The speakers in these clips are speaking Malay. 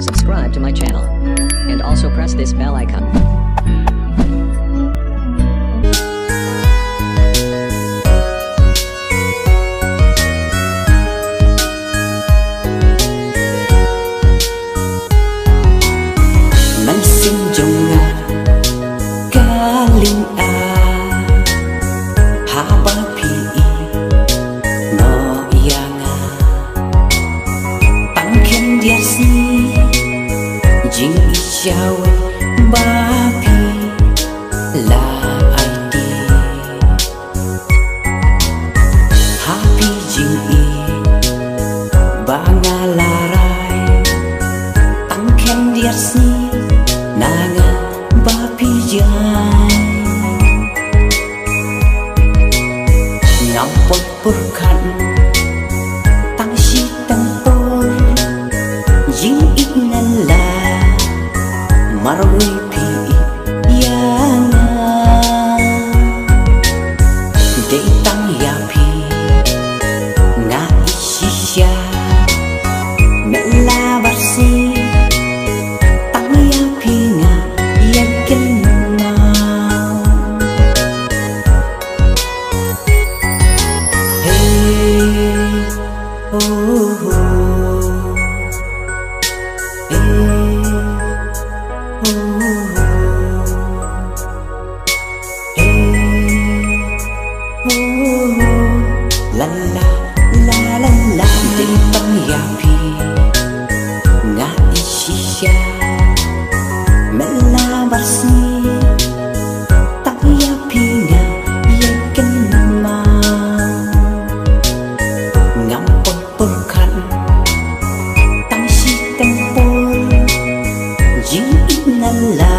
subscribe to my channel, and also press this bell icon. Jing isyawe bapi la aidi happy jing I bangalarai tangken diasni nanga bapi jai ngampot purkan tang si tempur jing ignala marwi pi yana de tang ya pi nga isisya mela barsi tang ya pi nga yakin mau hey oh la la la la la tình tâm ya pi nga isisya mela barsi tak ya pi nga yakin mau ngampon purkan tang si tempur jing ignala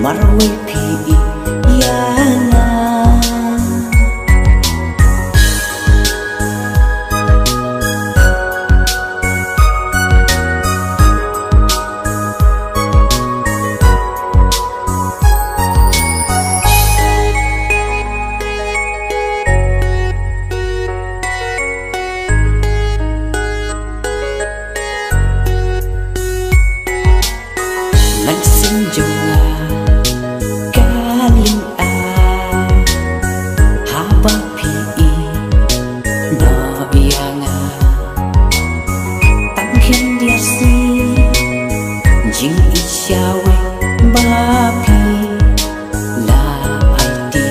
marwi pi yana Senjunga kaling a haba pi no yanga tangken dia si jing isyawe bapi la aidi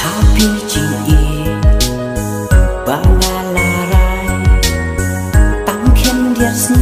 happy jing I bangalarai tangken dia si